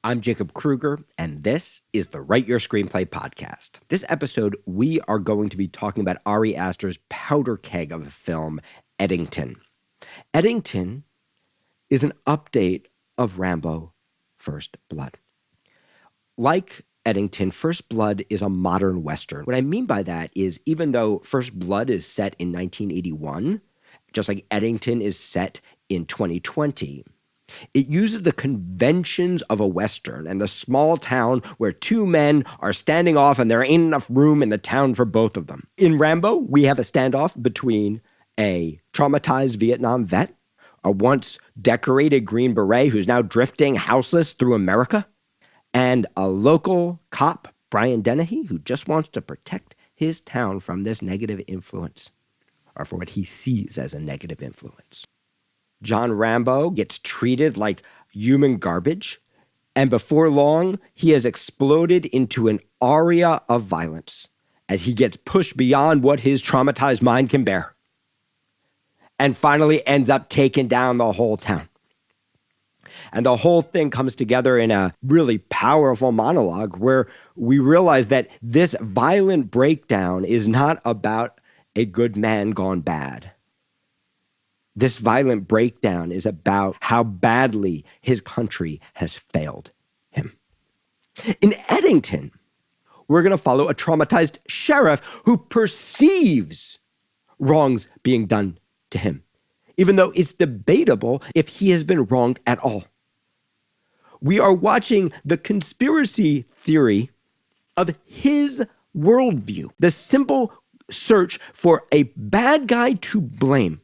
I'm Jacob Krueger, and this is the Write Your Screenplay Podcast. This episode, we are going to be talking about Ari Aster's powder keg of a film, Eddington. Eddington is an update of Rambo, First Blood. Like Eddington, First Blood is a modern Western. What I mean by that is even though First Blood is set in 1981, just like Eddington is set in 2020, it uses the conventions of a Western and the small town where two men are standing off and there ain't enough room in the town for both of them. In Rambo, we have a standoff between a traumatized Vietnam vet, a once decorated Green Beret who's now drifting houseless through America, and a local cop, Brian Dennehy, who just wants to protect his town from this negative influence, or for what he sees as a negative influence. John Rambo gets treated like human garbage, and before long, he has exploded into an aria of violence as he gets pushed beyond what his traumatized mind can bear, and finally ends up taking down the whole town. And the whole thing comes together in a really powerful monologue where we realize that this violent breakdown is not about a good man gone bad. This violent breakdown is about how badly his country has failed him. In Eddington, we're going to follow a traumatized sheriff who perceives wrongs being done to him, even though it's debatable if he has been wronged at all. We are watching the conspiracy theory of his worldview, the simple search for a bad guy to blame.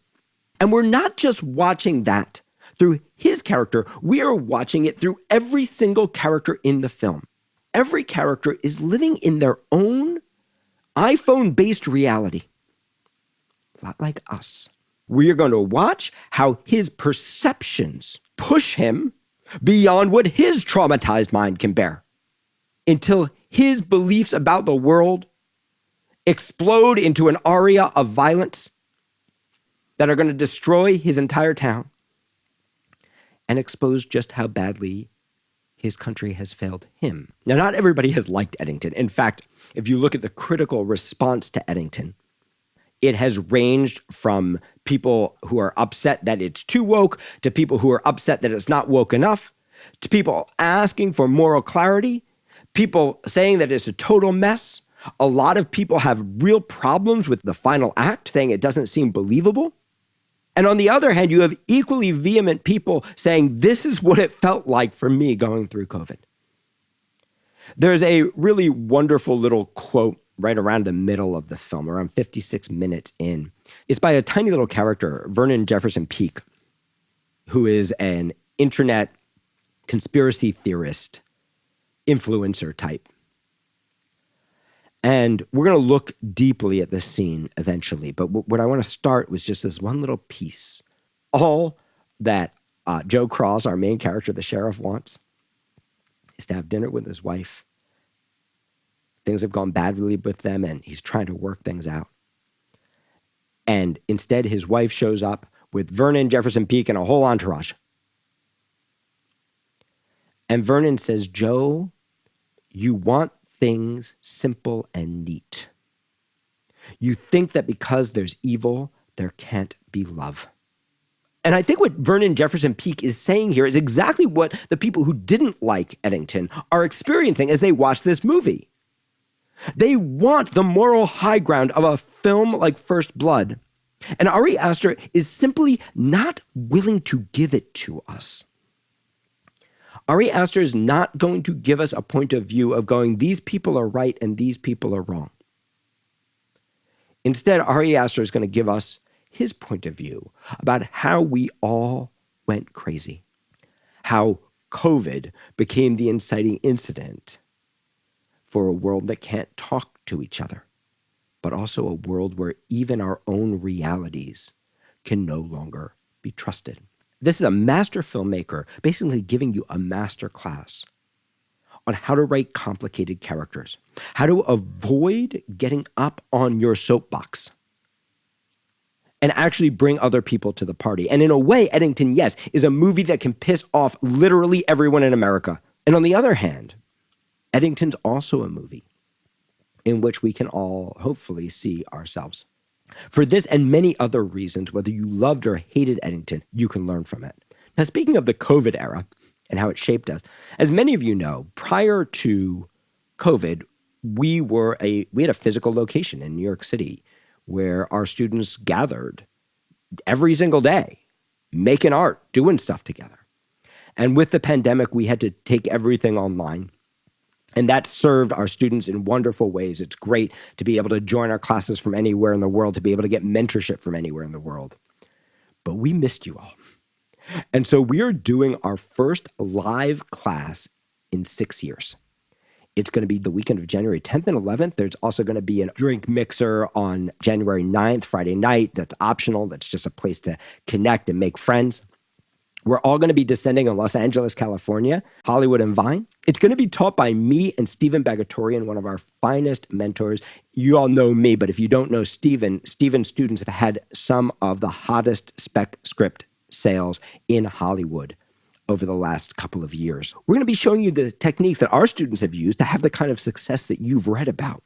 And we're not just watching that through his character, we are watching it through every single character in the film. Every character is living in their own iPhone-based reality, a lot like us. We are going to watch how his perceptions push him beyond what his traumatized mind can bear, until his beliefs about the world explode into an aria of violence that are going to destroy his entire town and expose just how badly his country has failed him. Now, not everybody has liked Eddington. In fact, if you look at the critical response to Eddington, it has ranged from people who are upset that it's too woke, to people who are upset that it's not woke enough, to people asking for moral clarity, people saying that it's a total mess. A lot of people have real problems with the final act, saying it doesn't seem believable. And on the other hand, you have equally vehement people saying, this is what it felt like for me going through COVID. There's a really wonderful little quote right around the middle of the film, around 56 minutes in. It's by a tiny little character, Vernon Jefferson Peake, who is an internet conspiracy theorist, influencer type. And we're going to look deeply at this scene eventually. But what I want to start with just this one little piece. All that Joe Cross, our main character, the sheriff, wants is to have dinner with his wife. Things have gone badly with them, and he's trying to work things out. And instead, his wife shows up with Vernon Jefferson Peake and a whole entourage. And Vernon says, Joe, you want things simple and neat. You think that because there's evil, there can't be love. And I think what Vernon Jefferson Peake is saying here is exactly what the people who didn't like Eddington are experiencing as they watch this movie. They want the moral high ground of a film like First Blood. And Ari Aster is simply not willing to give it to us. Ari Aster is not going to give us a point of view of going, these people are right and these people are wrong. Instead, Ari Aster is going to give us his point of view about how we all went crazy, how COVID became the inciting incident for a world that can't talk to each other, but also a world where even our own realities can no longer be trusted. This is a master filmmaker basically giving you a master class on how to write complicated characters, how to avoid getting up on your soapbox and actually bring other people to the party. And in a way, Eddington, yes, is a movie that can piss off literally everyone in America And on the other hand, Eddington's also a movie in which we can all hopefully see ourselves. For this and many other reasons, whether you loved or hated Eddington, you can learn from it. Now, speaking of the COVID era and how it shaped us, as many of you know, prior to COVID, we had a physical location in New York City where our students gathered every single day, making art, doing stuff together. And with the pandemic, we had to take everything online. And that served our students in wonderful ways. It's great to be able to join our classes from anywhere in the world, to be able to get mentorship from anywhere in the world. But we missed you all. And so we are doing our first live class in 6 years. It's going to be the weekend of January 10th and 11th. There's also going to be a drink mixer on January 9th, Friday night. That's optional. That's just a place to connect and make friends. We're all going to be descending on Los Angeles, California, Hollywood, and Vine. It's going to be taught by me and Stephen Bagatorian, one of our finest mentors. You all know me, but if you don't know Stephen's students have had some of the hottest spec script sales in Hollywood over the last couple of years. We're going to be showing you the techniques that our students have used to have the kind of success that you've read about,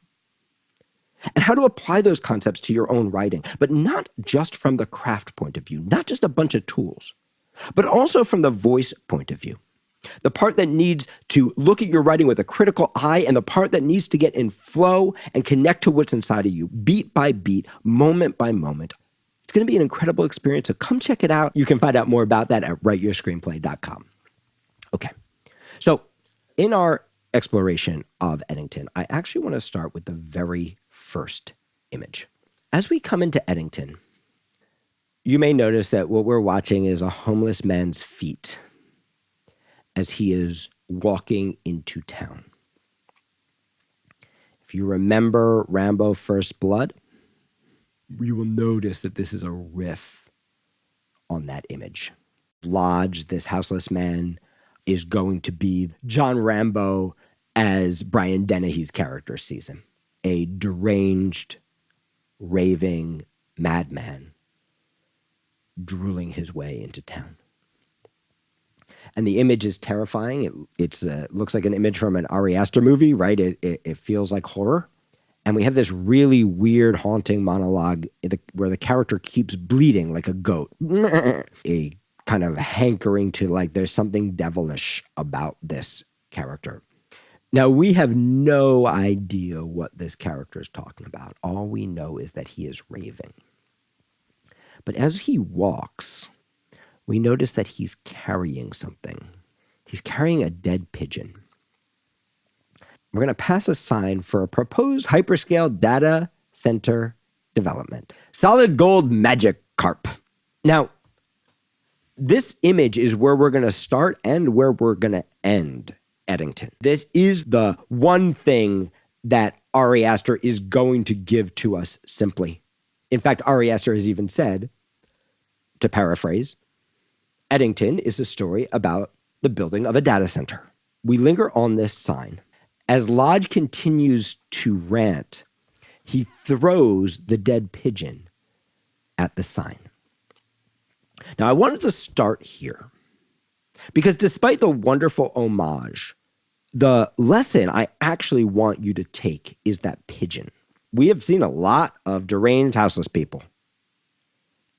and how to apply those concepts to your own writing, but not just from the craft point of view, not just a bunch of tools, but also from the voice point of view. The part that needs to look at your writing with a critical eye, and the part that needs to get in flow and connect to what's inside of you, beat by beat, moment by moment. It's going to be an incredible experience, so come check it out. You can find out more about that at writeyourscreenplay.com. Okay, so in our exploration of Eddington, I actually want to start with the very first image. As we come into Eddington, you may notice that what we're watching is a homeless man's feet as he is walking into town. If you remember Rambo First Blood, you will notice that this is a riff on that image. Lodge, this houseless man, is going to be John Rambo as Brian Dennehy's character sees him, a deranged, raving madman drooling his way into town. And the image is terrifying. It looks like an image from an Ari Aster movie, right? It feels like horror. And we have this really weird, haunting monologue where the character keeps bleating like a goat. A kind of hankering to, like, there's something devilish about this character. Now, we have no idea what this character is talking about. All we know is that he is raving. But as he walks, we notice that he's carrying something. He's carrying a dead pigeon. We're going to pass a sign for a proposed hyperscale data center development. Solid gold magic carp. Now, this image is where we're going to start and where we're going to end Eddington. This is the one thing that Ari Aster is going to give to us simply. In fact, Ari Aster has even said, to paraphrase, Eddington is a story about the building of a data center. We linger on this sign. As Lodge continues to rant, he throws the dead pigeon at the sign. Now, I wanted to start here because despite the wonderful homage, the lesson I actually want you to take is that pigeon. We have seen a lot of deranged houseless people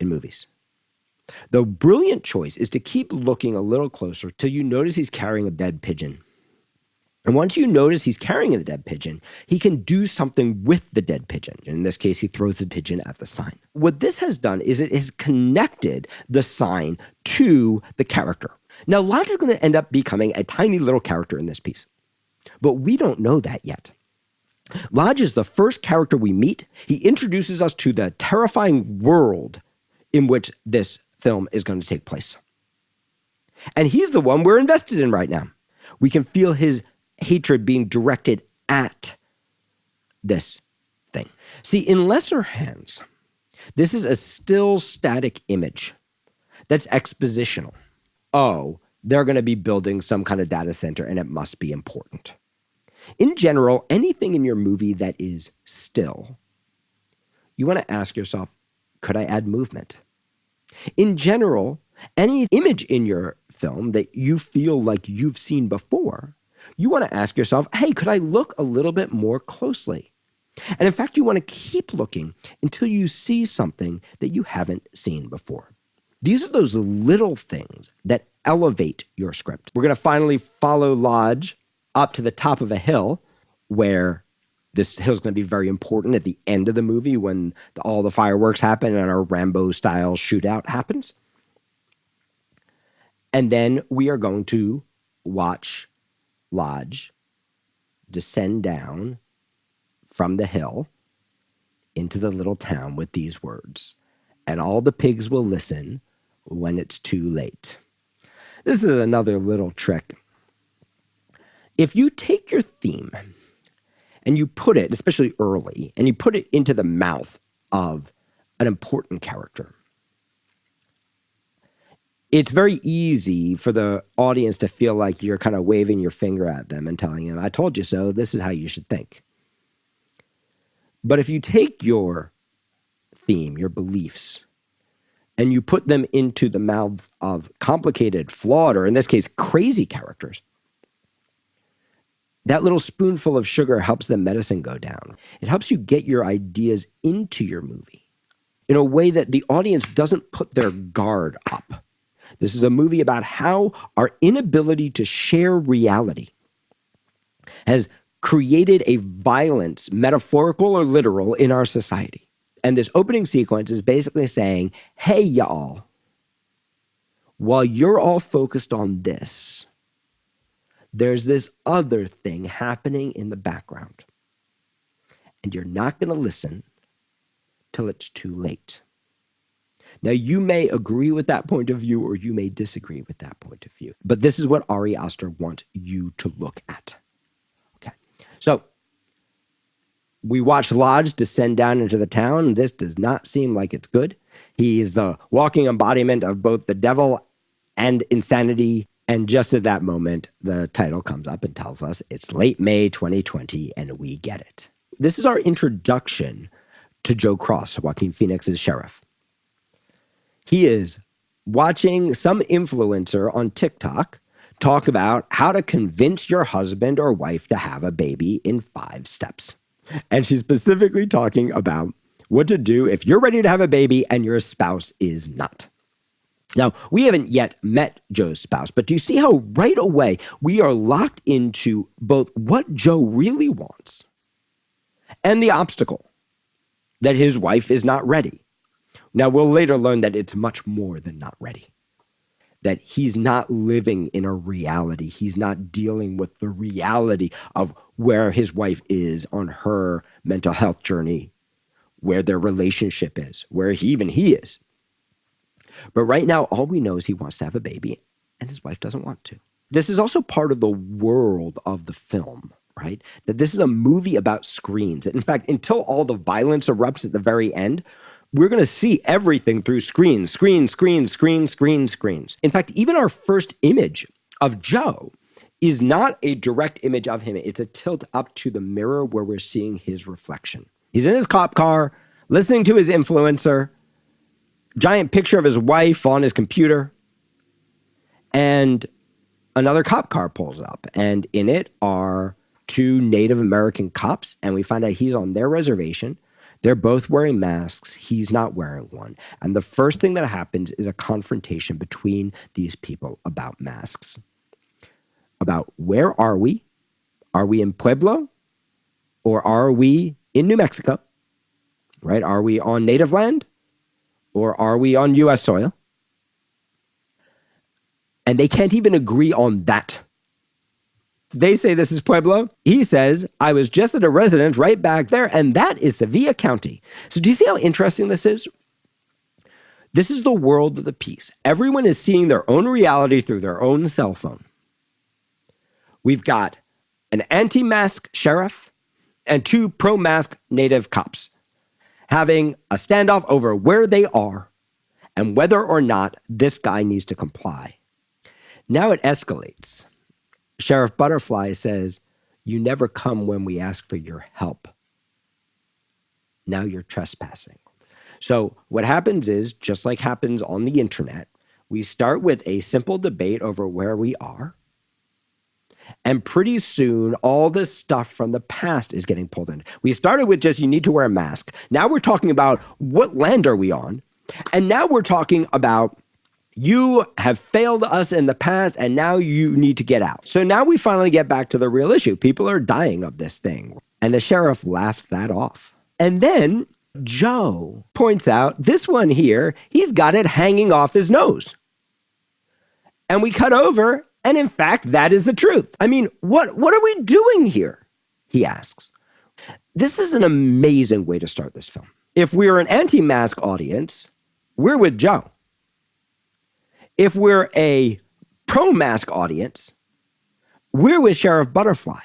in movies. The brilliant choice is to keep looking a little closer till you notice he's carrying a dead pigeon. And once you notice he's carrying the dead pigeon, he can do something with the dead pigeon. In this case, he throws the pigeon at the sign. What this has done is it has connected the sign to the character. Now, Lodge is going to end up becoming a tiny little character in this piece, but we don't know that yet. Lodge is the first character we meet. He introduces us to the terrifying world in which this film is going to take place. And he's the one we're invested in right now. We can feel his hatred being directed at this thing. See, in lesser hands, this is a still static image that's expositional. Oh, they're going to be building some kind of data center and it must be important. In general, anything in your movie that is still, you want to ask yourself, could I add movement? In general, any image in your film that you feel like you've seen before, you want to ask yourself, hey, could I look a little bit more closely? And in fact, you want to keep looking until you see something that you haven't seen before. These are those little things that elevate your script. We're going to finally follow Lodge up to the top of a hill, where this hill is going to be very important at the end of the movie when all the fireworks happen and our Rambo-style shootout happens. And then we are going to watch Lodge descend down from the hill into the little town with these words, and all the pigs will listen when it's too late. This is another little trick. If you take your theme and you put it, especially early, and you put it into the mouth of an important character, it's very easy for the audience to feel like you're kind of waving your finger at them and telling them, I told you so, this is how you should think. But if you take your theme, your beliefs, and you put them into the mouths of complicated, flawed, or in this case, crazy characters, that little spoonful of sugar helps the medicine go down. It helps you get your ideas into your movie in a way that the audience doesn't put their guard up. This is a movie about how our inability to share reality has created a violence, metaphorical or literal, in our society. And this opening sequence is basically saying, hey, y'all, while you're all focused on this, there's this other thing happening in the background. And you're not going to listen till it's too late. Now, you may agree with that point of view or you may disagree with that point of view. But this is what Ari Aster wants you to look at. Okay. So we watch Lodge descend down into the town. This does not seem like it's good. He is the walking embodiment of both the devil and insanity. And just at that moment, the title comes up and tells us it's late May 2020, and we get it. This is our introduction to Joe Cross, Joaquin Phoenix's sheriff. He is watching some influencer on TikTok talk about how to convince your husband or wife to have a baby in 5 steps. And she's specifically talking about what to do if you're ready to have a baby and your spouse is not. Now, we haven't yet met Joe's spouse, but do you see how right away we are locked into both what Joe really wants and the obstacle that his wife is not ready? Now, we'll later learn that it's much more than not ready, that he's not living in a reality. He's not dealing with the reality of where his wife is on her mental health journey, where their relationship is, where he is. But right now, all we know is he wants to have a baby and his wife doesn't want to. This is also part of the world of the film, right? That this is a movie about screens. In fact, until all the violence erupts at the very end, we're going to see everything through screens. In fact, even our first image of Joe is not a direct image of him. It's a tilt up to the mirror where we're seeing his reflection. He's in his cop car, listening to his influencer, giant picture of his wife on his computer, and another cop car pulls up, and in it are 2 Native American cops, and we find out he's on their reservation. They're both wearing masks. He's not wearing one. And the first thing that happens is a confrontation between these people about masks. About where are we? Are we in Pueblo? Or are we in New Mexico? Right? Are we on native land? Or are we on U.S. soil? And they can't even agree on that. They say this is Pueblo. He says, I was just at a residence right back there, and that is Sevilla County. So do you see how interesting this is? This is the world of the piece. Everyone is seeing their own reality through their own cell phone. We've got an anti-mask sheriff and 2 pro-mask native cops having a standoff over where they are and whether or not this guy needs to comply. Now it escalates. Sheriff Butterfly says, you never come when we ask for your help. Now you're trespassing. So what happens is, just like happens on the internet, we start with a simple debate over where we are. And pretty soon, all this stuff from the past is getting pulled in. We started with just, you need to wear a mask. Now we're talking about, what land are we on? And now we're talking about, you have failed us in the past, and now you need to get out. So now we finally get back to the real issue. People are dying of this thing. And the sheriff laughs that off. And then Joe points out, this one here, he's got it hanging off his nose. And we cut over, and in fact, that is the truth. I mean, what are we doing here? He asks. This is an amazing way to start this film. If we're an anti-mask audience, we're with Joe. If we're a pro-mask audience, we're with Sheriff Butterfly.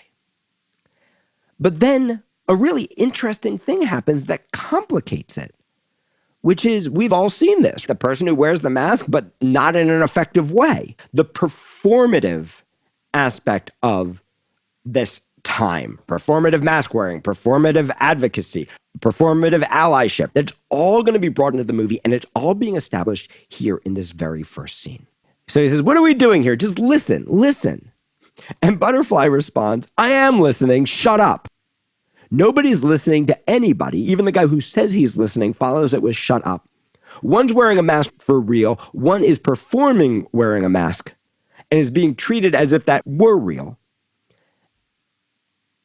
But then a really interesting thing happens that complicates it, which is, we've all seen this. The person who wears the mask, but not in an effective way. The performative aspect of this time, performative mask wearing, performative advocacy, performative allyship, that's all going to be brought into the movie, and it's all being established here in this very first scene. So he says, what are we doing here? Just listen. And Butterfly responds, I am listening, shut up. Nobody's listening to anybody. Even the guy who says he's listening follows it with shut up. One's wearing a mask for real. One is performing wearing a mask and is being treated as if that were real.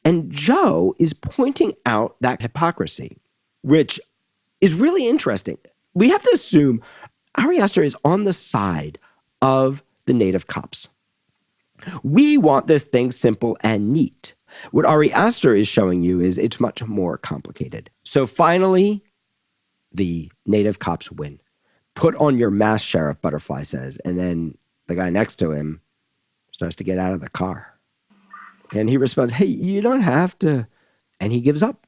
And Joe is pointing out that hypocrisy, which is really interesting. We have to assume Ari Aster is on the side of the native cops. We want this thing simple and neat. What Ari Aster is showing you is it's much more complicated. So finally, the native cops win. Put on your mask, Sheriff, Butterfly says. And then the guy next to him starts to get out of the car. And he responds, hey, you don't have to. And he gives up.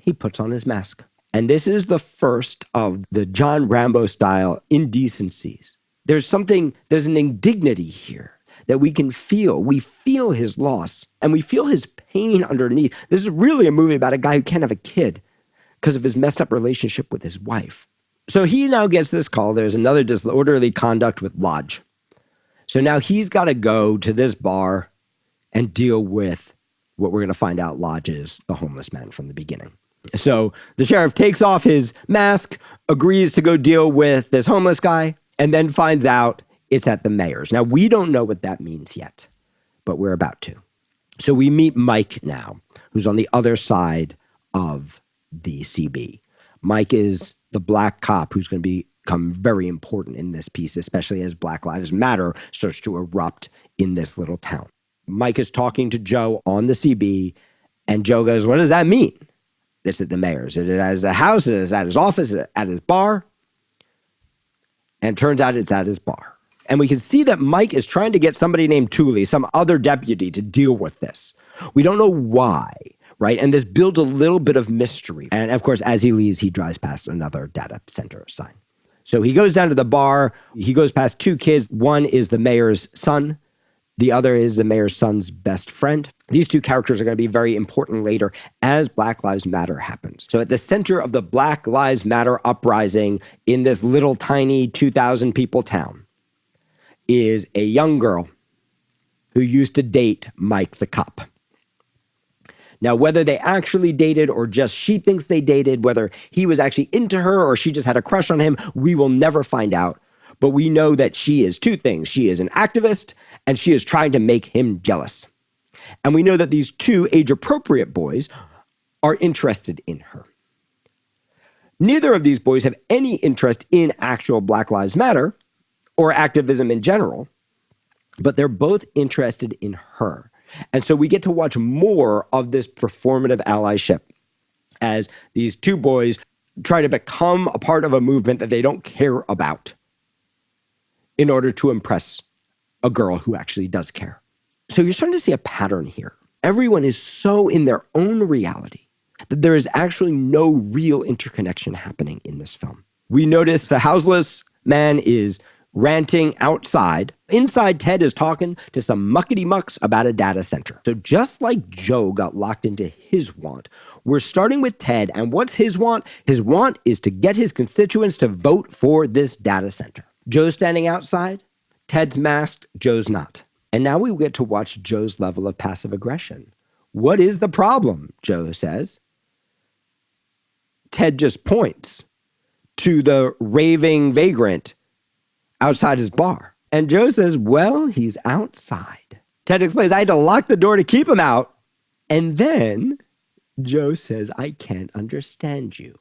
He puts on his mask. And this is the first of the John Rambo style indecencies. There's an indignity here that we can feel. We feel his loss and we feel his pain underneath. This is really a movie about a guy who can't have a kid because of his messed up relationship with his wife. So he now gets this call. There's another disorderly conduct with Lodge. So now he's got to go to this bar and deal with what we're going to find out Lodge is the homeless man from the beginning. So the sheriff takes off his mask, agrees to go deal with this homeless guy, and then finds out it's at the mayor's. Now, we don't know what that means yet, but we're about to. So we meet Mike now, who's on the other side of the CB. Mike is the black cop who's going to become very important in this piece, especially as Black Lives Matter starts to erupt in this little town. Mike is talking to Joe on the CB, and Joe goes, what does that mean? It's at the mayor's. It is at his house, it is at his office, it is at his bar. And it turns out it's at his bar. And we can see that Mike is trying to get somebody named Tooley, some other deputy, to deal with this. We don't know why, right? And this builds a little bit of mystery. And of course, as he leaves, he drives past another data center sign. So he goes down to the bar. He goes past two kids. One is the mayor's son. The other is the mayor's son's best friend. These two characters are going to be very important later as Black Lives Matter happens. So at the center of the Black Lives Matter uprising in this little tiny 2,000 people town is a young girl who used to date Mike the cop. Now, whether they actually dated or just she thinks they dated, whether he was actually into her or she just had a crush on him, we will never find out. But we know that she is two things. She is an activist and she is trying to make him jealous. And we know that these two age-appropriate boys are interested in her. Neither of these boys have any interest in actual Black Lives Matter or activism in general, but they're both interested in her. And so we get to watch more of this performative allyship as these two boys try to become a part of a movement that they don't care about in order to impress a girl who actually does care. So you're starting to see a pattern here. Everyone is so in their own reality that there is actually no real interconnection happening in this film. We notice the houseless man is ranting outside. Inside, Ted is talking to some muckety-mucks about a data center. So just like Joe got locked into his want, we're starting with Ted, and what's his want? His want is to get his constituents to vote for this data center. Joe's standing outside, Ted's masked, Joe's not. And now we get to watch Joe's level of passive aggression. What is the problem? Joe says. Ted just points to the raving vagrant outside his bar. And Joe says, well, he's outside. Ted explains, I had to lock the door to keep him out. And then Joe says, I can't understand you.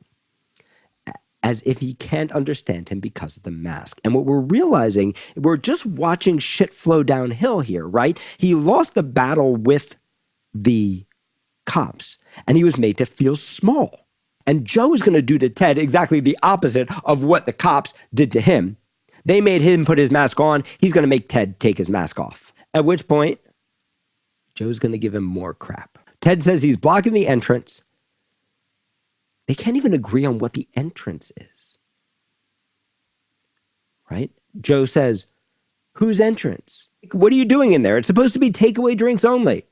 As if he can't understand him because of the mask. And what we're realizing, we're just watching shit flow downhill here, right? He lost the battle with the cops, and he was made to feel small. And Joe is going to do to Ted exactly the opposite of what the cops did to him. They made him put his mask on. He's going to make Ted take his mask off. At which point, Joe's going to give him more crap. Ted says he's blocking the entrance. They can't even agree on what the entrance is. Right? Joe says, whose entrance? What are you doing in there? It's supposed to be takeaway drinks only.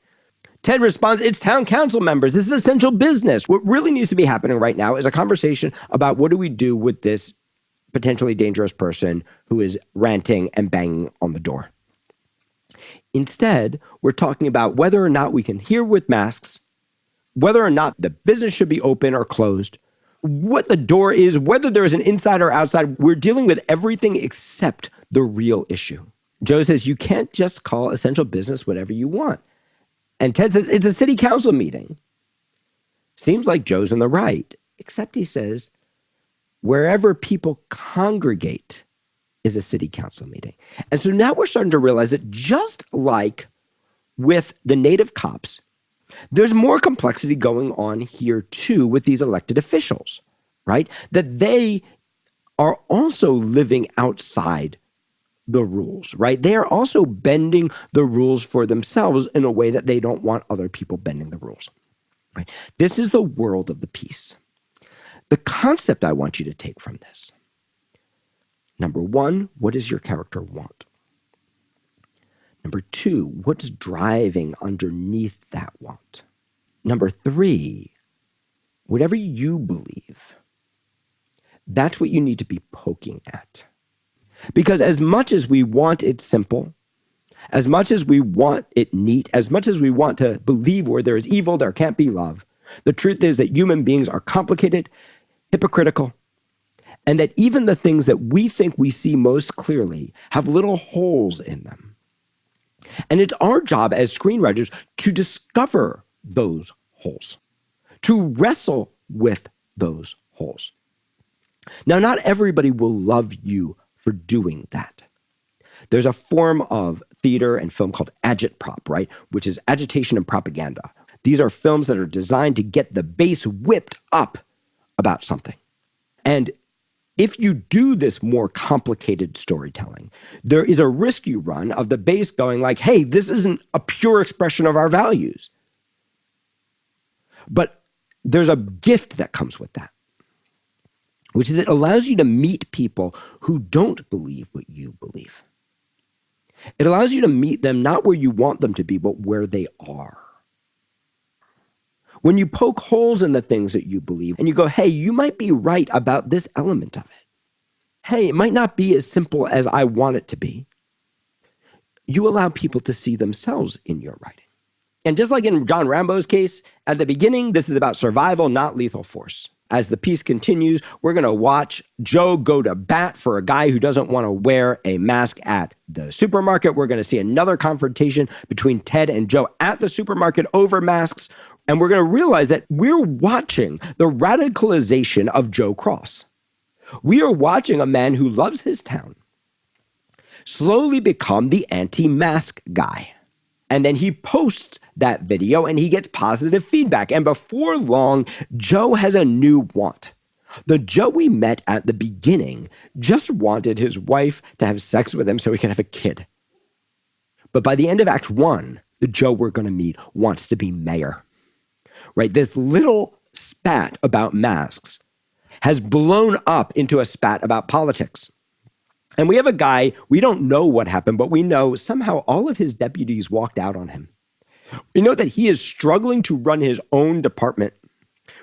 Ted responds, it's town council members. This is essential business. What really needs to be happening right now is a conversation about what do we do with this potentially dangerous person who is ranting and banging on the door. Instead, we're talking about whether or not we can hear with masks, whether or not the business should be open or closed, what the door is, whether there's an inside or outside. We're dealing with everything except the real issue. Joe says, you can't just call essential business whatever you want. And Ted says, it's a city council meeting. Seems like Joe's in the right, except he says, wherever people congregate is a city council meeting. And so now we're starting to realize that just like with the native cops, there's more complexity going on here too with these elected officials, right? That they are also living outside the rules, right? They are also bending the rules for themselves in a way that they don't want other people bending the rules, right? This is the world of the piece. The concept I want you to take from this. Number one, what does your character want? Number two, what's driving underneath that want? Number three, whatever you believe, that's what you need to be poking at. Because as much as we want it simple, as much as we want it neat, as much as we want to believe where there is evil, there can't be love, the truth is that human beings are complicated, hypocritical, and that even the things that we think we see most clearly have little holes in them. And it's our job as screenwriters to discover those holes, to wrestle with those holes. Now, not everybody will love you for doing that. There's a form of theater and film called agitprop, right? Which is agitation and propaganda. These are films that are designed to get the base whipped up about something. And if you do this more complicated storytelling, there is a risk you run of the base going like, hey, this isn't a pure expression of our values. But there's a gift that comes with that, which is it allows you to meet people who don't believe what you believe. It allows you to meet them not where you want them to be, but where they are. When you poke holes in the things that you believe and you go, hey, you might be right about this element of it. Hey, it might not be as simple as I want it to be. You allow people to see themselves in your writing. And just like in John Rambo's case, at the beginning, this is about survival, not lethal force. As the piece continues, we're going to watch Joe go to bat for a guy who doesn't want to wear a mask at the supermarket. We're going to see another confrontation between Ted and Joe at the supermarket over masks. And we're going to realize that we're watching the radicalization of Joe Cross. We are watching a man who loves his town slowly become the anti-mask guy. And then he posts that video and he gets positive feedback. And before long, Joe has a new want. The Joe we met at the beginning just wanted his wife to have sex with him so he could have a kid. But by the end of Act 1, the Joe we're going to meet wants to be mayor. Right? This little spat about masks has blown up into a spat about politics. And we have a guy, we don't know what happened, but we know somehow all of his deputies walked out on him. We know that he is struggling to run his own department.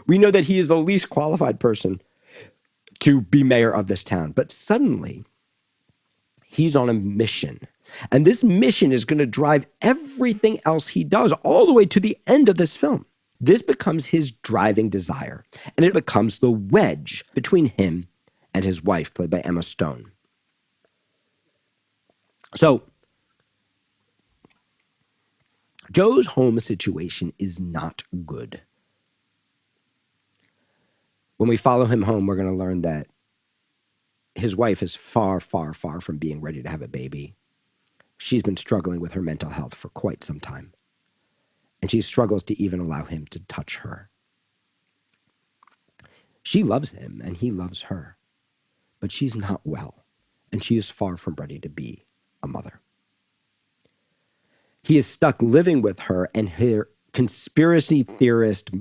We know that he is the least qualified person to be mayor of this town. But suddenly, he's on a mission And this mission is going to drive everything else he does all the way to the end of this film. This becomes his driving desire, and it becomes the wedge between him and his wife, played by Emma Stone. So, Joe's home situation is not good. When we follow him home, we're going to learn that his wife is far, far, far from being ready to have a baby. She's been struggling with her mental health for quite some time, and she struggles to even allow him to touch her. She loves him, and he loves her, but she's not well, and she is far from ready to be a mother. He is stuck living with her and her conspiracy theorist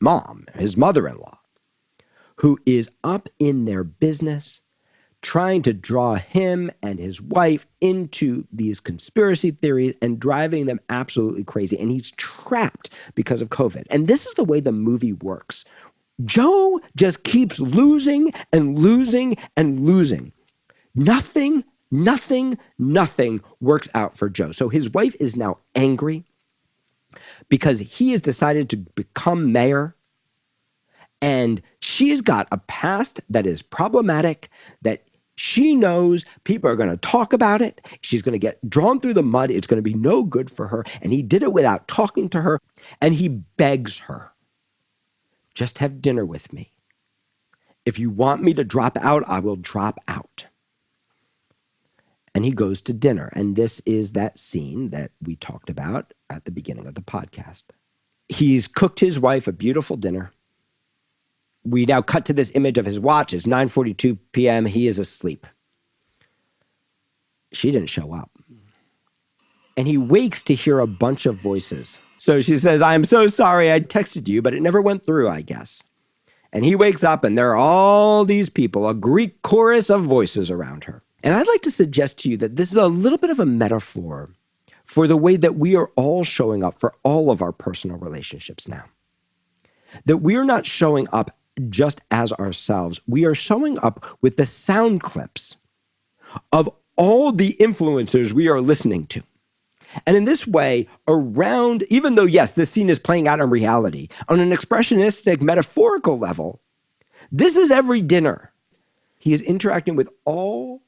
mom, his mother-in-law, who is up in their business, trying to draw him and his wife into these conspiracy theories and driving them absolutely crazy. And he's trapped because of COVID. And this is the way the movie works. Joe just keeps losing and losing and losing. Nothing works out for Joe. So his wife is now angry because he has decided to become mayor. And she's got a past that is problematic, that she knows people are going to talk about it. She's going to get drawn through the mud. It's going to be no good for her. And he did it without talking to her. And he begs her, just have dinner with me. If you want me to drop out, I will drop out. And he goes to dinner. And this is that scene that we talked about at the beginning of the podcast. He's cooked his wife a beautiful dinner. We now cut to this image of his watch. It's 9:42 p.m. He is asleep. She didn't show up. And he wakes to hear a bunch of voices. So she says, I'm so sorry I texted you, but it never went through, I guess. And he wakes up and there are all these people, a Greek chorus of voices around her. And I'd like to suggest to you that this is a little bit of a metaphor for the way that we are all showing up for all of our personal relationships now. That we are not showing up just as ourselves. We are showing up with the sound clips of all the influencers we are listening to. And in this way, around, even though, yes, this scene is playing out in reality, on an expressionistic, metaphorical level, this is every dinner. He is interacting with all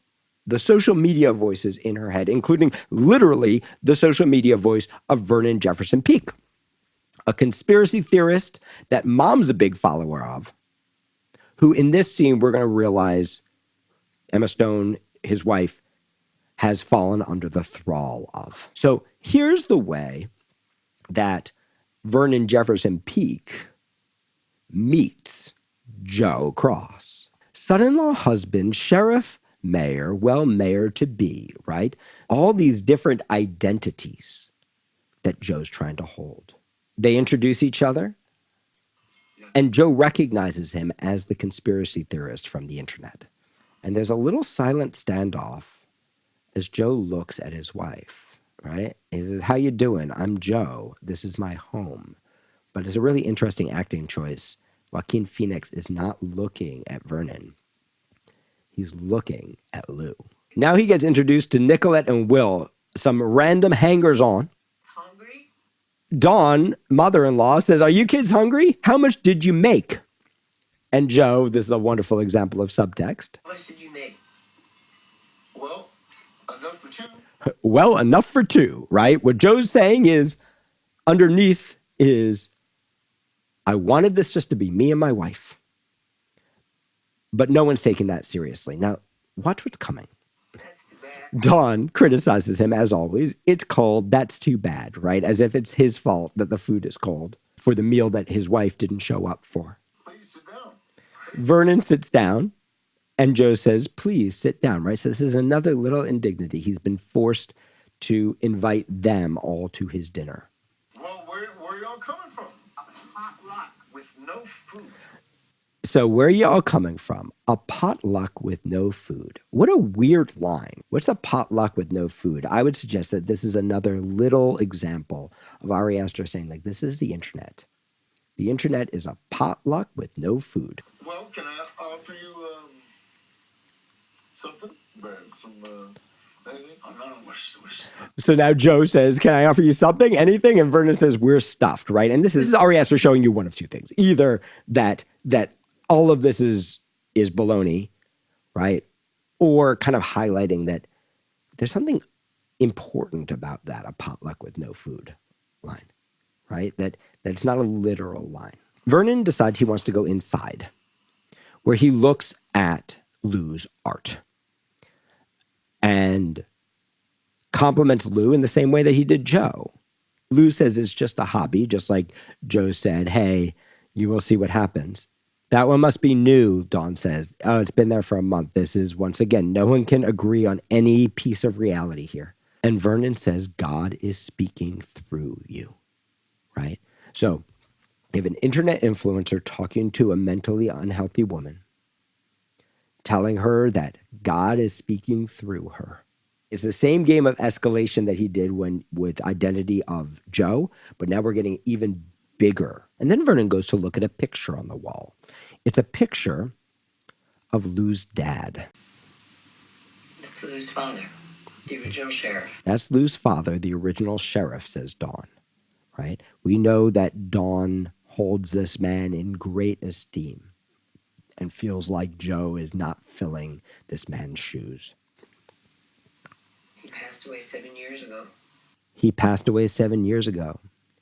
the social media voices in her head, including literally the social media voice of Vernon Jefferson Peake, a conspiracy theorist that mom's a big follower of, who in this scene we're going to realize Emma Stone, his wife, has fallen under the thrall of. So here's the way that Vernon Jefferson Peake meets Joe Cross. Son-in-law, husband, sheriff, mayor, well, mayor to be, right? All these different identities that Joe's trying to hold. They introduce each other. And Joe recognizes him as the conspiracy theorist from the internet. And there's a little silent standoff as Joe looks at his wife, right? He says, how you doing? I'm Joe. This is my home. But it's a really interesting acting choice. Joaquin Phoenix is not looking at Vernon. He's looking at Lou. Now he gets introduced to Nicolette and Will, some random hangers-on. Hungry? Dawn, mother-in-law, says, are you kids hungry? How much did you make? And Joe, this is a wonderful example of subtext. How much did you make? Well, enough for two. Well, enough for two, right? What Joe's saying is, underneath is, I wanted this just to be me and my wife. But no one's taking that seriously. Now, watch what's coming. That's too bad. Dawn criticizes him, as always. It's cold. That's too bad, right? As if it's his fault that the food is cold for the meal that his wife didn't show up for. Please sit down. Vernon sits down, and Joe says, please sit down, right? So this is another little indignity. He's been forced to invite them all to his dinner. Well, where y'all coming from? A potluck with no food. So where are y'all coming from? A potluck with no food. What a weird line. What's a potluck with no food? I would suggest that this is another little example of Ari Aster saying, like, this is the internet. The internet is a potluck with no food. Well, can I offer you something? Some Oh, no, we're stuffed. So now Joe says, can I offer you something, anything? And Vernon says, we're stuffed, right? And this is Ari Aster showing you one of two things. Either that all of this is baloney, right? Or kind of highlighting that there's something important about that, a potluck with no food line, right? That it's not a literal line. Vernon decides he wants to go inside, where he looks at Lou's art and compliments Lou in the same way that he did Joe. Lou says it's just a hobby, just like Joe said, hey, you will see what happens. That one must be new, Dawn says. Oh, it's been there for a month. This is, once again, no one can agree on any piece of reality here. And Vernon says, God is speaking through you, right? So you have an internet influencer talking to a mentally unhealthy woman, telling her that God is speaking through her. It's the same game of escalation that he did with Identity of Joe, but now we're getting even bigger. And then Vernon goes to look at a picture on the wall. It's a picture of Lou's dad. That's Lou's father, the original sheriff. That's Lou's father, the original sheriff, says Dawn, right? We know that Dawn holds this man in great esteem and feels like Joe is not filling this man's shoes. He passed away 7 years ago. He passed away 7 years ago.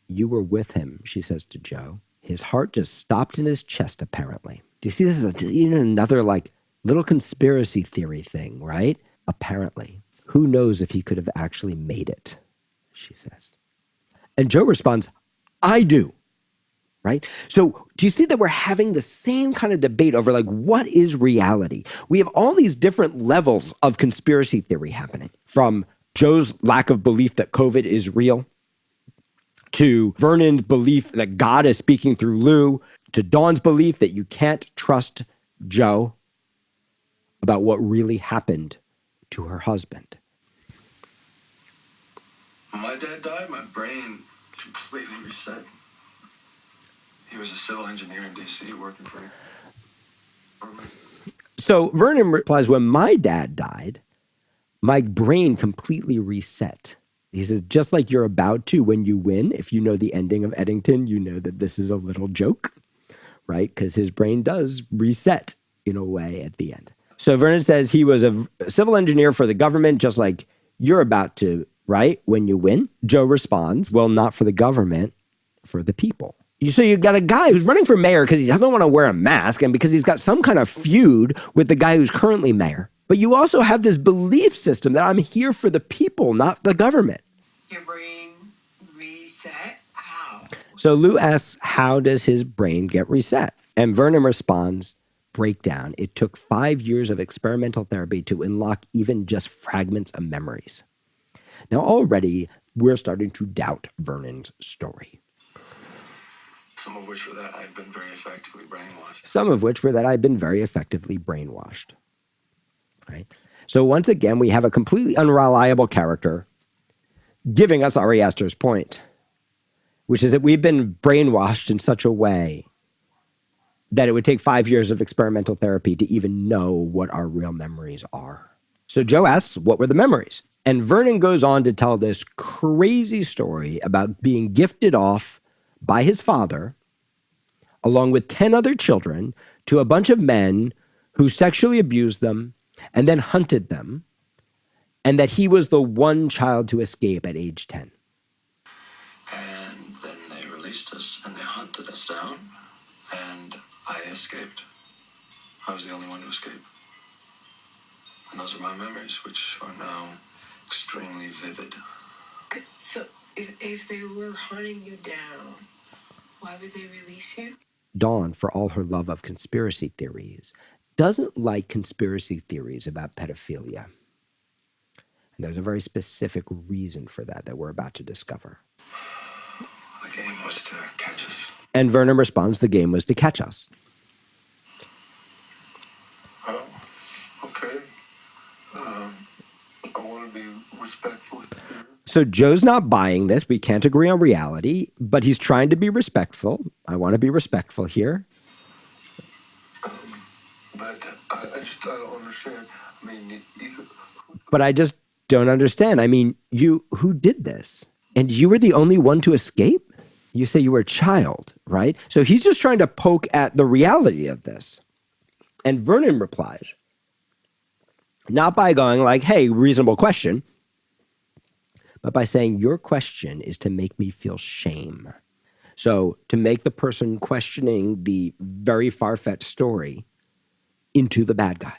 You were with him, she says to Joe. His heart just stopped in his chest, apparently. Do you see this is even another like little conspiracy theory thing, right? Apparently. Who knows if he could have actually made it, she says. And Joe responds, I do. Right? So do you see that we're having the same kind of debate over like, what is reality? We have all these different levels of conspiracy theory happening, from Joe's lack of belief that COVID is real, to Vernon's belief that God is speaking through Lou, to Dawn's belief that you can't trust Joe about what really happened to her husband. When my dad died, my brain completely reset. He was a civil engineer in D.C. working for me. So Vernon replies, when my dad died, my brain completely reset. He says, just like you're about to when you win, if you know the ending of Eddington, you know that this is a little joke, right? Because his brain does reset in a way at the end. So Vernon says he was a civil engineer for the government, just like you're about to, right? When you win. Joe responds, well, not for the government, for the people. So you've got a guy who's running for mayor because he doesn't want to wear a mask and because he's got some kind of feud with the guy who's currently mayor. But you also have this belief system that I'm here for the people, not the government. Your brain reset? How? So Lou asks, how does his brain get reset? And Vernon responds, breakdown. It took 5 years of experimental therapy to unlock even just fragments of memories. Now already we're starting to doubt Vernon's story. Some of which were that I'd been very effectively brainwashed. Right? So once again, we have a completely unreliable character giving us Ari Aster's point, which is that we've been brainwashed in such a way that it would take 5 years of experimental therapy to even know what our real memories are. So Joe asks, what were the memories? And Vernon goes on to tell this crazy story about being gifted off by his father, along with 10 other children, to a bunch of men who sexually abused them and then hunted them, and that he was the one child to escape at age 10. And then they released us and they hunted us down, and I escaped. I was the only one to escape. And those are my memories, which are now extremely vivid. So if they were hunting you down, why would they release you? Dawn, for all her love of conspiracy theories, doesn't like conspiracy theories about pedophilia. And there's a very specific reason for that we're about to discover. The game was to catch us. And Vernon responds, the game was to catch us. Oh, okay. I want to be respectful. So Joe's not buying this. We can't agree on reality, but he's trying to be respectful. I want to be respectful here. But I don't understand. I mean, But I just don't understand. I mean, who did this? And you were the only one to escape? You say you were a child, right? So he's just trying to poke at the reality of this. And Vernon replies, not by going like, hey, reasonable question, but by saying your question is to make me feel shame. So to make the person questioning the very far-fetched story into the bad guy.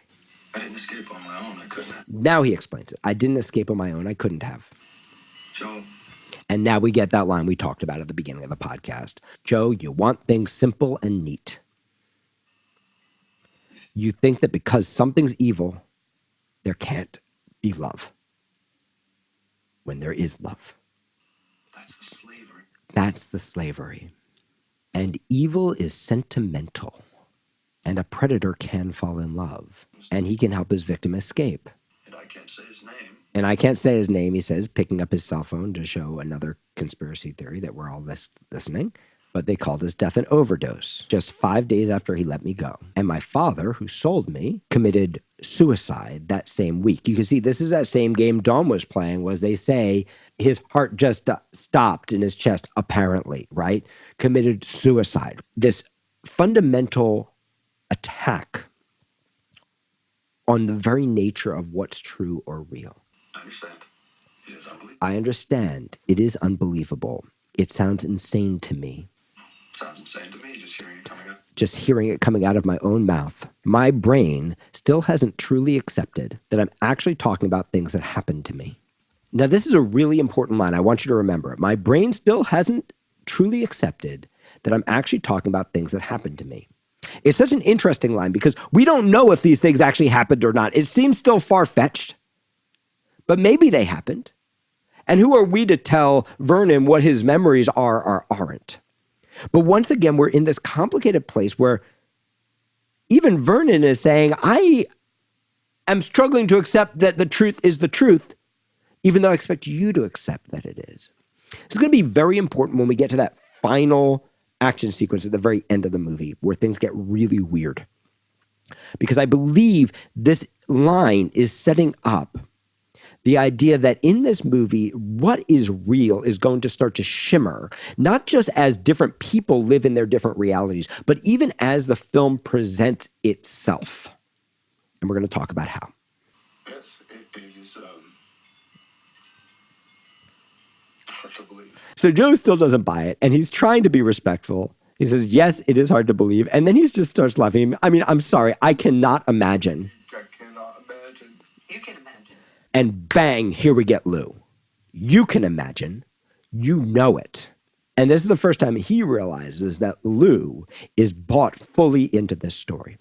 I didn't escape on my own. I couldn't have. Now he explains it. I didn't escape on my own. I couldn't have. Joe, And now we get that line we talked about at the beginning of the podcast. Joe, you want things simple and neat. You think that because something's evil, there can't be love. When there is love. that's the slavery. That's the slavery. And evil is sentimental. And a predator can fall in love. And he can help his victim escape. And I can't say his name. And I can't say his name, he says, picking up his cell phone to show another conspiracy theory that we're all listening. But they called his death an overdose just 5 days after he let me go. And my father, who sold me, committed suicide that same week. You can see this is that same game Dawn was playing, was they say his heart just stopped in his chest, apparently, right? Committed suicide. This fundamental attack on the very nature of what's true or real. I understand. It is unbelievable. I understand. It is unbelievable. It sounds insane to me. Sounds insane to me just hearing it coming up. Just hearing it coming out of my own mouth. My brain still hasn't truly accepted that I'm actually talking about things that happened to me. Now, this is a really important line. I want you to remember it. My brain still hasn't truly accepted that I'm actually talking about things that happened to me. It's such an interesting line because we don't know if these things actually happened or not. It seems still far-fetched, but maybe they happened. And who are we to tell Vernon what his memories are or aren't? But once again, we're in this complicated place where even Vernon is saying, I am struggling to accept that the truth is the truth, even though I expect you to accept that it is. It's going to be very important when we get to that final action sequence at the very end of the movie where things get really weird. Because I believe this line is setting up the idea that in this movie, what is real is going to start to shimmer, not just as different people live in their different realities, but even as the film presents itself. And we're going to talk about how. Yes, it is hard to believe. So Joe still doesn't buy it, and he's trying to be respectful. He says, yes, it is hard to believe. And then he just starts laughing. I mean, I'm sorry. I cannot imagine. I cannot imagine. You can imagine. And bang, here we get Lou. You can imagine. You know it. And this is the first time he realizes that Lou is bought fully into this story.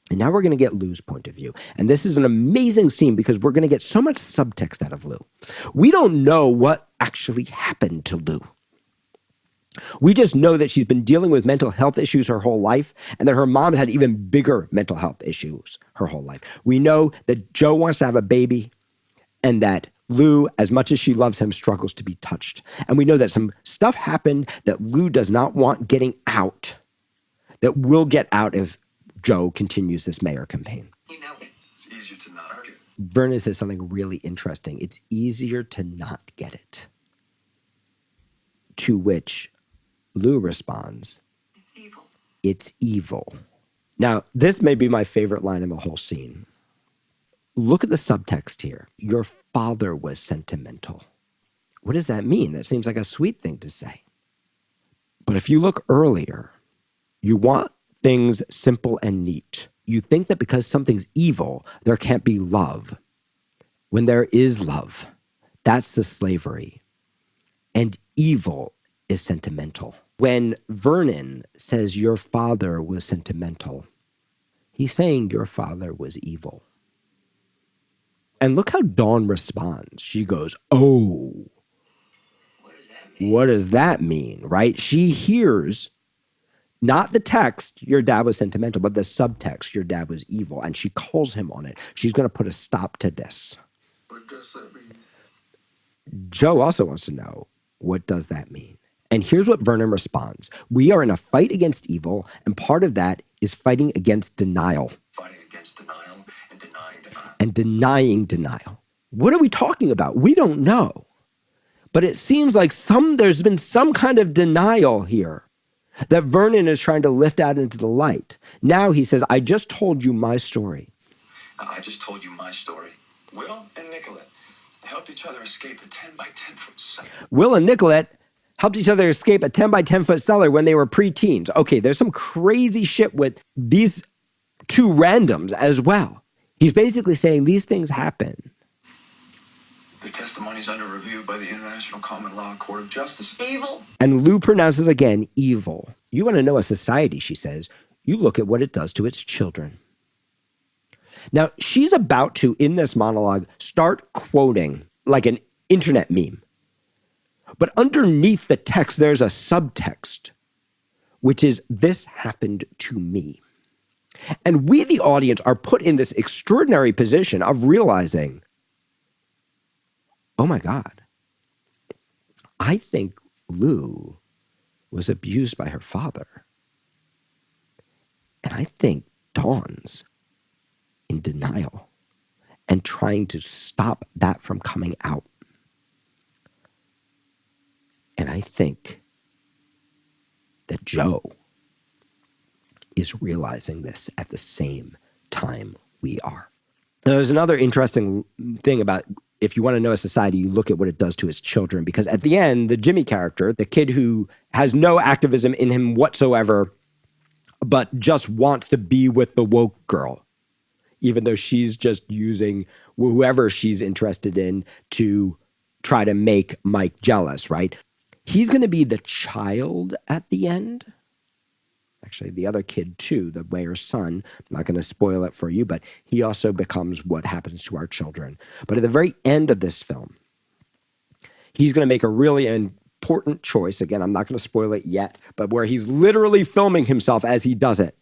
And now we're going to get Lou's point of view. And this is an amazing scene because we're going to get so much subtext out of Lou. We don't know what actually happened to Lou. We just know that she's been dealing with mental health issues her whole life and that her mom's had even bigger mental health issues her whole life. We know that Joe wants to have a baby and that Lou, as much as she loves him, struggles to be touched. And we know that some stuff happened that Lou does not want getting out, that will get out if Joe continues this mayor campaign. You know it. It's easier to not get. Vernon says something really interesting. It's easier to not get it. To which Lou responds, It's evil. it's evil. Now, this may be my favorite line in the whole scene. Look at the subtext here. Your father was sentimental. What does that mean? That seems like a sweet thing to say. But if you look earlier, you want things simple and neat. You think that because something's evil, there can't be love. When there is love, that's the slavery. And evil is sentimental. When Vernon says your father was sentimental, he's saying your father was evil. And look how Dawn responds. She goes, oh, What does that mean? what does that mean, right? She hears not the text, your dad was sentimental, but the subtext, your dad was evil. And she calls him on it. She's going to put a stop to this. What does that mean? Joe also wants to know, what does that mean? And here's what Vernon responds. We are in a fight against evil, and part of that is fighting against denial. Fighting against denial and denying denial. And denying denial. What are we talking about? We don't know. But it seems like there's been some kind of denial here that Vernon is trying to lift out into the light. Now he says, I just told you my story. I just told you my story. Will and Nicolette helped each other escape a 10 by 10 foot cellar. Will and Nicolette helped each other escape a 10 by 10 foot cellar when they were preteens. Okay, there's some crazy shit with these two randoms as well. He's basically saying these things happen. The testimony is under review by the International Common Law Court of Justice. Evil. And Lou pronounces again, evil. You want to know a society, she says, you look at what it does to its children. Now, she's about to, in this monologue, start quoting like an internet meme. But underneath the text, there's a subtext, which is, this happened to me. And we, the audience, are put in this extraordinary position of realizing, oh my God, I think Lou was abused by her father. And I think Dawn's in denial and trying to stop that from coming out. And I think that Joe is realizing this at the same time we are. Now, there's another interesting thing about if you want to know a society, you look at what it does to its children. Because at the end, the Jimmy character, the kid who has no activism in him whatsoever, but just wants to be with the woke girl, even though she's just using whoever she's interested in to try to make Mike jealous, right? He's going to be the child at the end. Actually, the other kid too, the mayor's son. I'm not going to spoil it for you, but he also becomes what happens to our children. But at the very end of this film, he's going to make a really important choice. Again, I'm not going to spoil it yet, but where he's literally filming himself as he does it,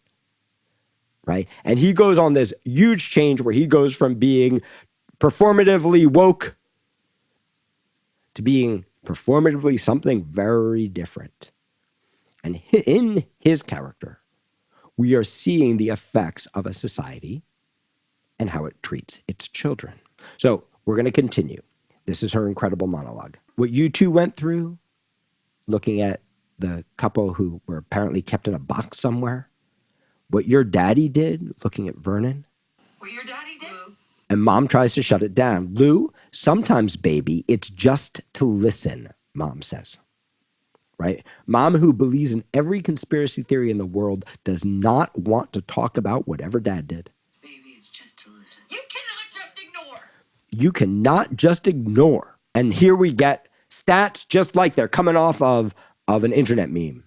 right? And he goes on this huge change where he goes from being performatively woke to being performatively something very different. And in his character, we are seeing the effects of a society and how it treats its children. So we're going to continue. This is her incredible monologue. What you two went through, looking at the couple who were apparently kept in a box somewhere, what your daddy did, looking at Vernon. What your daddy did? And mom tries to shut it down. Lou, sometimes, baby, it's just to listen, mom says. Right? Mom, who believes in every conspiracy theory in the world, does not want to talk about whatever dad did. Baby, it's just to listen. You cannot just ignore. You cannot just ignore. And here we get stats just like they're coming off of an internet meme.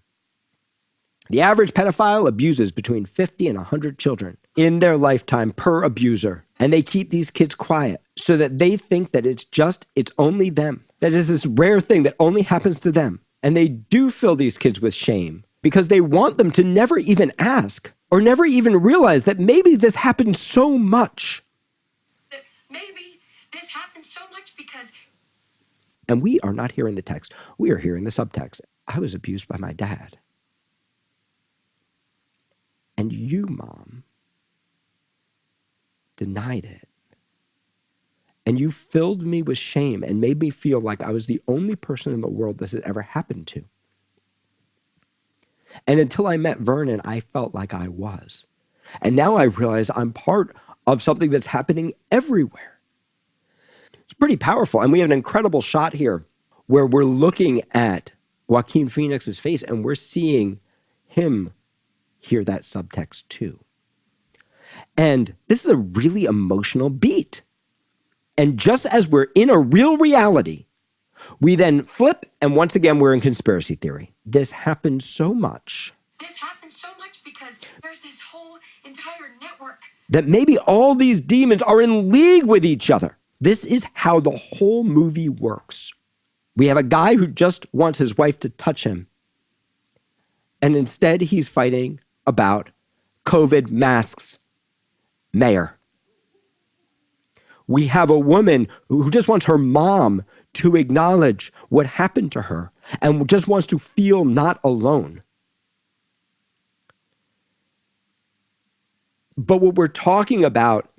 The average pedophile abuses between 50 and 100 children in their lifetime per abuser. And they keep these kids quiet so that they think that it's only them. That is this rare thing that only happens to them. And they do fill these kids with shame because they want them to never even ask or never even realize that maybe this happened so much. Maybe this happened so much because... And we are not hearing the text. We are hearing the subtext. I was abused by my dad. And you, Mom, denied it. And you filled me with shame and made me feel like I was the only person in the world this had ever happened to. And until I met Vernon, I felt like I was. And now I realize I'm part of something that's happening everywhere. It's pretty powerful. And we have an incredible shot here where we're looking at Joaquin Phoenix's face and we're seeing him hear that subtext too. And this is a really emotional beat. And just as we're in a real reality, we then flip, and once again, we're in conspiracy theory. This happens so much. This happens so much because there's this whole entire network. That maybe all these demons are in league with each other. This is how the whole movie works. We have a guy who just wants his wife to touch him. And instead, he's fighting about COVID masks. Mayor. We have a woman who just wants her mom to acknowledge what happened to her and just wants to feel not alone. But what we're talking about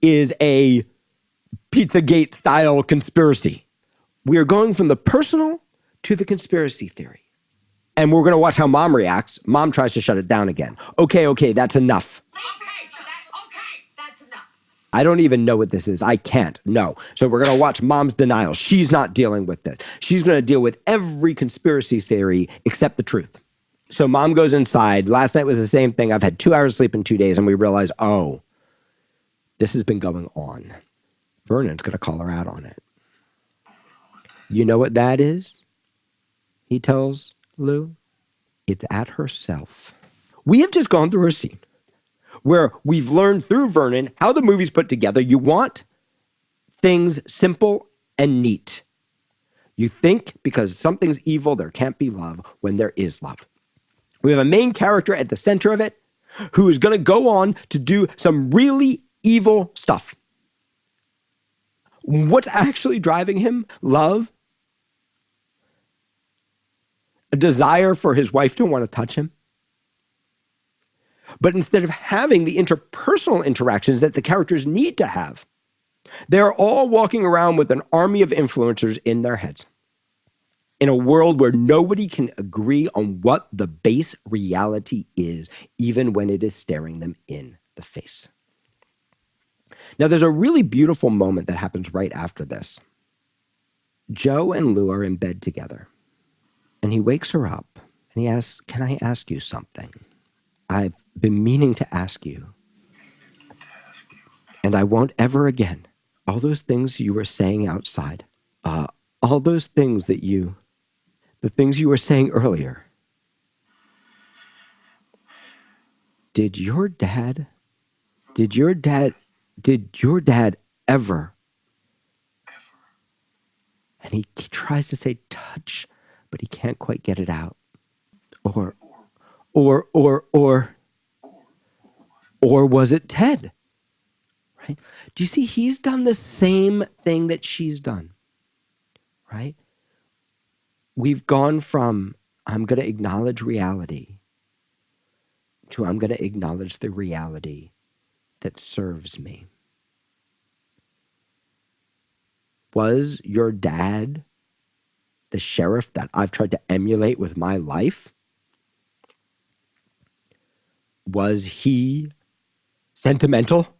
is a Pizzagate style conspiracy. We are going from the personal to the conspiracy theory. And we're going to watch how Mom reacts. Mom tries to shut it down again. Okay, that's enough. Okay, that's enough. I don't even know what this is. I can't. No. So we're going to watch Mom's denial. She's not dealing with this. She's going to deal with every conspiracy theory except the truth. So Mom goes inside. Last night was the same thing. I've had 2 hours sleep in 2 days, and we realize, oh, this has been going on. Vernon's going to call her out on it. You know what that is? He tells Lou. It's at herself. We have just gone through a scene where we've learned through Vernon how the movie's put together. You want things simple and neat. You think because something's evil, there can't be love when there is love. We have a main character at the center of it who is going to go on to do some really evil stuff. What's actually driving him? Love? A desire for his wife to want to touch him? But instead of having the interpersonal interactions that the characters need to have, they're all walking around with an army of influencers in their heads. In a world where nobody can agree on what the base reality is, even when it is staring them in the face. Now, there's a really beautiful moment that happens right after this. Joe and Lou are in bed together, and he wakes her up, and he asks, "Can I ask you something? I've been meaning to ask you, and I won't ever again. All those things you were saying outside, all those things the things you were saying earlier. Did your dad ever?" And he tries to say touch, but he can't quite get it out. Or was it Ted? Right? Do you see? He's done the same thing that she's done. Right? We've gone from I'm going to acknowledge reality to I'm going to acknowledge the reality that serves me. Was your dad the sheriff that I've tried to emulate with my life? Was he sentimental?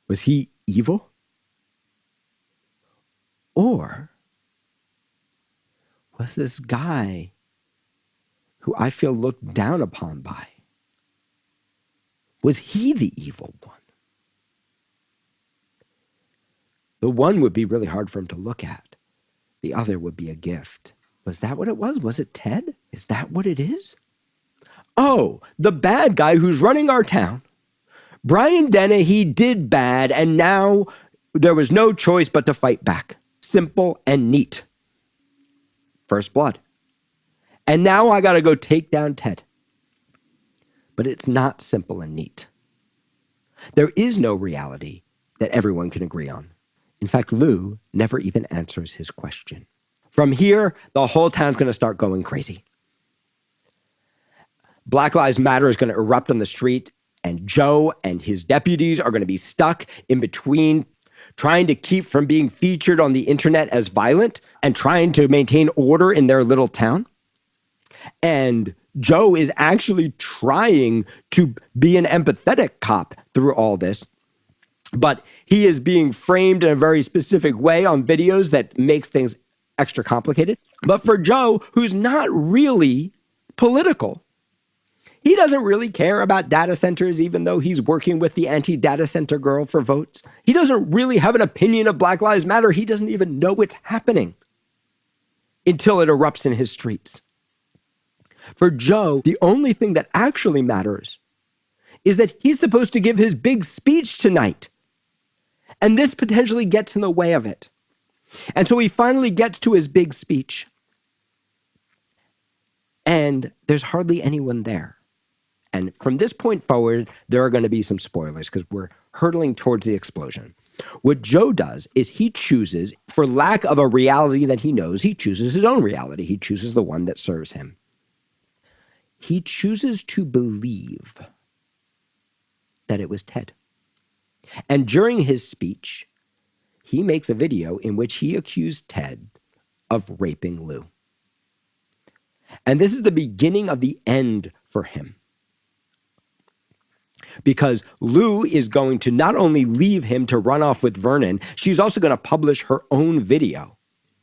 Was he evil? Or was this guy who I feel looked down upon by, was he the evil one? The one would be really hard for him to look at. The other would be a gift. Was that what it was? Was it Ted? Is that what it is? Oh, the bad guy who's running our town. Brian Dennehy did bad, and now there was no choice but to fight back. Simple and neat. First Blood. And now I got to go take down Ted. But it's not simple and neat. There is no reality that everyone can agree on. In fact, Lou never even answers his question. From here, the whole town's going to start going crazy. Black Lives Matter is going to erupt on the street, and Joe and his deputies are going to be stuck in between trying to keep from being featured on the internet as violent and trying to maintain order in their little town. And Joe is actually trying to be an empathetic cop through all this. But he is being framed in a very specific way on videos that makes things extra complicated. But for Joe, who's not really political, he doesn't really care about data centers, even though he's working with the anti-data center girl for votes. He doesn't really have an opinion of Black Lives Matter. He doesn't even know it's happening until it erupts in his streets. For Joe, the only thing that actually matters is that he's supposed to give his big speech tonight. And this potentially gets in the way of it. And so he finally gets to his big speech. And there's hardly anyone there. And from this point forward, there are going to be some spoilers because we're hurtling towards the explosion. What Joe does is he chooses, for lack of a reality that he knows, he chooses his own reality. He chooses the one that serves him. He chooses to believe that it was Ted. And during his speech, he makes a video in which he accused Ted of raping Lou. And this is the beginning of the end for him. Because Lou is going to not only leave him to run off with Vernon, she's also going to publish her own video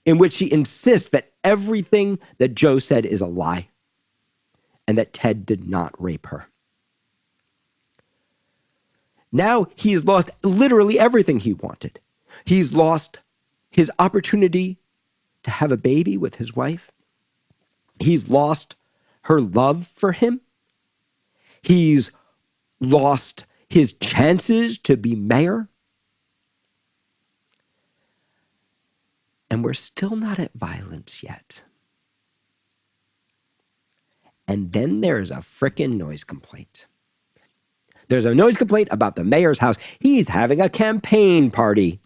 in which she insists that everything that Joe said is a lie and that Ted did not rape her. Now he's lost literally everything he wanted. He's lost his opportunity to have a baby with his wife. He's lost her love for him. He's lost his chances to be mayor. And we're still not at violence yet. And then there's a frickin' noise complaint. There's a noise complaint about the mayor's house. He's having a campaign party.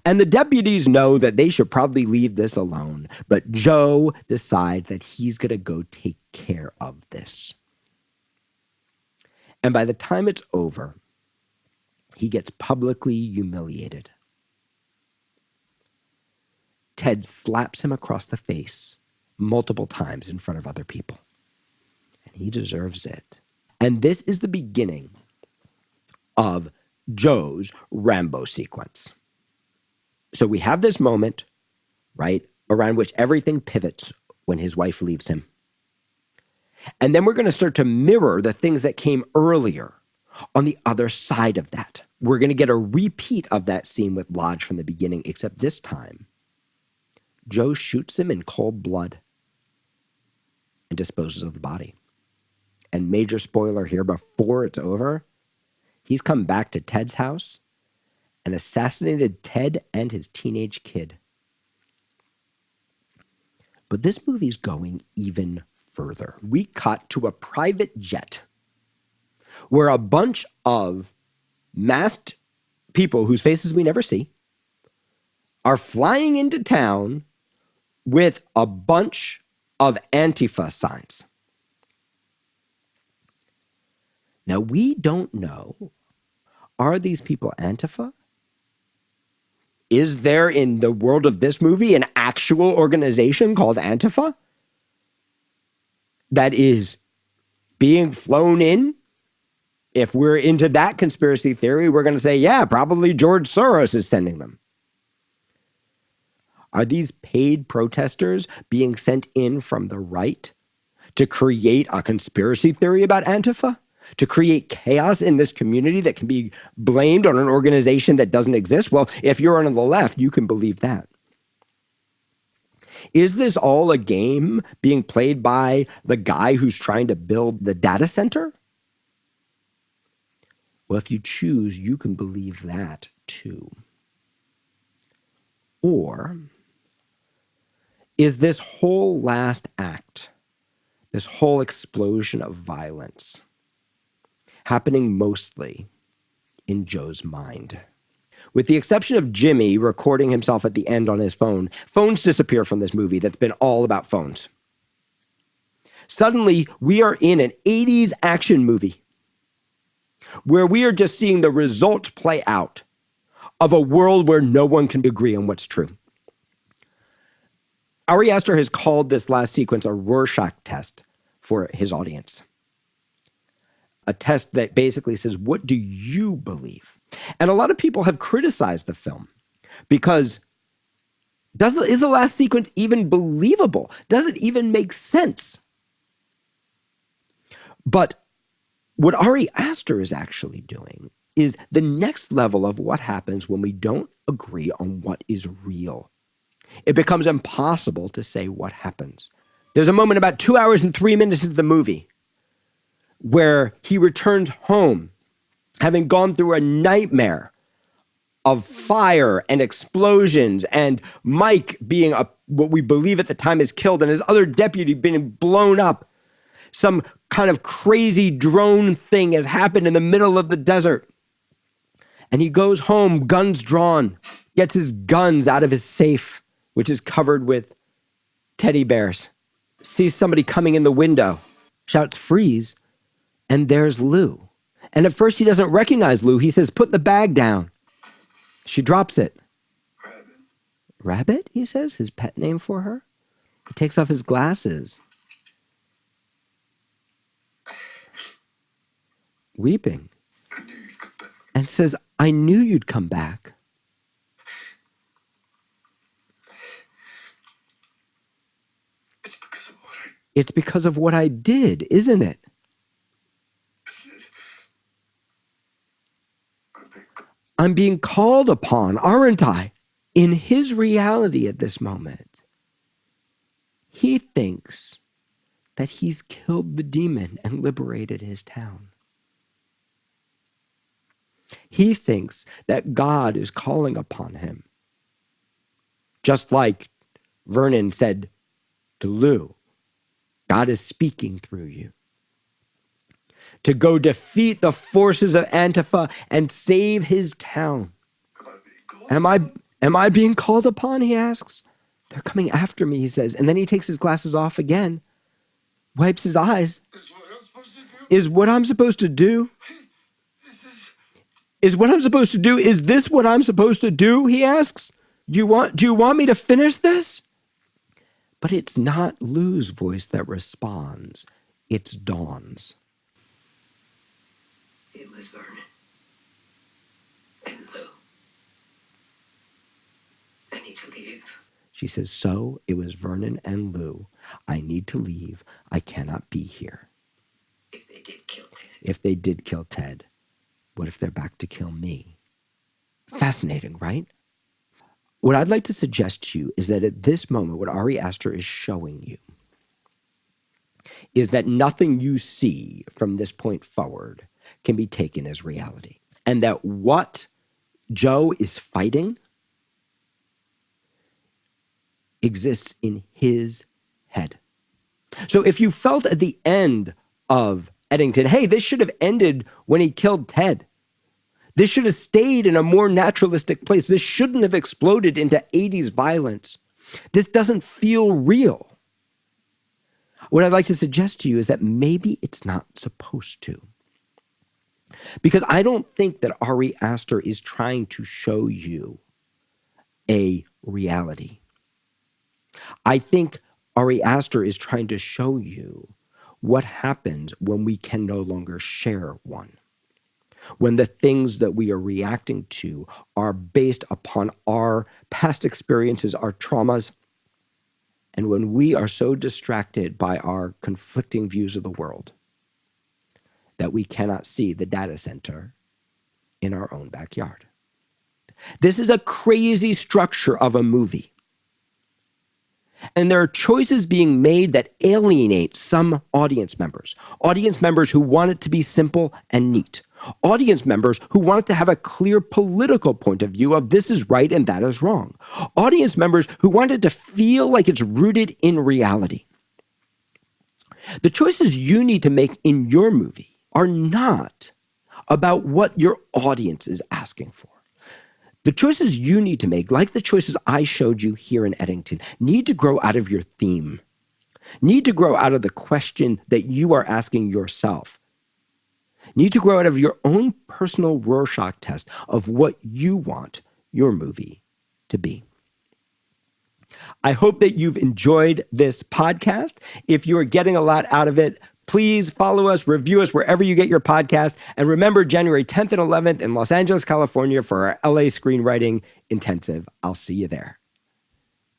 And the deputies know that they should probably leave this alone. But Joe decides that he's going to go take care of this. And by the time it's over, he gets publicly humiliated. Ted slaps him across the face multiple times in front of other people. And he deserves it. And this is the beginning of Joe's Rambo sequence. So we have this moment, right, around which everything pivots when his wife leaves him. And then we're going to start to mirror the things that came earlier on the other side of that. We're going to get a repeat of that scene with Lodge from the beginning, except this time, Joe shoots him in cold blood and disposes of the body. And major spoiler here, before it's over, he's come back to Ted's house and assassinated Ted and his teenage kid. But this movie's going even further. We cut to a private jet where a bunch of masked people whose faces we never see are flying into town with a bunch of Antifa signs. Now, we don't know, are these people Antifa? Is there in the world of this movie an actual organization called Antifa that is being flown in? If we're into that conspiracy theory, we're going to say, yeah, probably George Soros is sending them. Are these paid protesters being sent in from the right to create a conspiracy theory about Antifa? To create chaos in this community that can be blamed on an organization that doesn't exist? Well, if you're on the left, you can believe that. Is this all a game being played by the guy who's trying to build the data center? Well, if you choose, you can believe that too. Or is this whole last act, this whole explosion of violence, happening mostly in Joe's mind? With the exception of Jimmy recording himself at the end on his phone, phones disappear from this movie that's been all about phones. Suddenly, we are in an 80s action movie where we are just seeing the results play out of a world where no one can agree on what's true. Ari Aster has called this last sequence a Rorschach test for his audience. A test that basically says, what do you believe? And a lot of people have criticized the film because is the last sequence even believable? Does it even make sense? But what Ari Aster is actually doing is the next level of what happens when we don't agree on what is real. It becomes impossible to say what happens. There's a moment about 2 hours and 3 minutes into the movie where he returns home, having gone through a nightmare of fire and explosions and Mike being what we believe at the time is killed and his other deputy being blown up. Some kind of crazy drone thing has happened in the middle of the desert. And he goes home, guns drawn, gets his guns out of his safe, which is covered with teddy bears, sees somebody coming in the window, shouts, "Freeze," and there's Lou. And at first he doesn't recognize Lou. He says, "Put the bag down." She drops it. Rabbit. Rabbit, he says, his pet name for her. He takes off his glasses. Weeping. I knew you'd come back. And says, I knew you'd come back. It's because of what I It's because of what I did, isn't it? isn't it? I'm being called upon, aren't I? In his reality at this moment, he thinks that he's killed the demon and liberated his town. He thinks that God is calling upon him. Just like Vernon said to Lou, God is speaking through you. To go defeat the forces of Antifa and save his town. Am I being called upon, he asks. They're coming after me, he says. And then he takes his glasses off again, wipes his eyes. Is what I'm supposed to do? Is what I'm supposed to do? Is this what I'm supposed to do? He asks. Do you want me to finish this? But it's not Lou's voice that responds. It's Dawn's. It was Vernon. And Lou. I need to leave. She says, so it was Vernon and Lou. I need to leave. I cannot be here. If they did kill Ted. If they did kill Ted, what if they're back to kill me? Fascinating, right? What I'd like to suggest to you is that at this moment, what Ari Aster is showing you is that nothing you see from this point forward can be taken as reality. And that what Joe is fighting exists in his head. So if you felt at the end of Eddington, hey, this should have ended when he killed Ted. This should have stayed in a more naturalistic place. This shouldn't have exploded into 80s violence. This doesn't feel real. What I'd like to suggest to you is that maybe it's not supposed to. Because I don't think that Ari Aster is trying to show you a reality. I think Ari Aster is trying to show you what happens when we can no longer share one. When the things that we are reacting to are based upon our past experiences, our traumas, and when we are so distracted by our conflicting views of the world that we cannot see the data center in our own backyard. This is a crazy structure of a movie. And there are choices being made that alienate some audience members who want it to be simple and neat, audience members who want it to have a clear political point of view of this is right and that is wrong, audience members who want it to feel like it's rooted in reality. The choices you need to make in your movie are not about what your audience is asking for. The choices you need to make, like the choices I showed you here in Eddington, need to grow out of your theme, need to grow out of the question that you are asking yourself, need to grow out of your own personal Rorschach test of what you want your movie to be. I hope that you've enjoyed this podcast. If you are getting a lot out of it, please follow us, review us wherever you get your podcast. And remember, January 10th and 11th in Los Angeles, California for our LA Screenwriting Intensive. I'll see you there.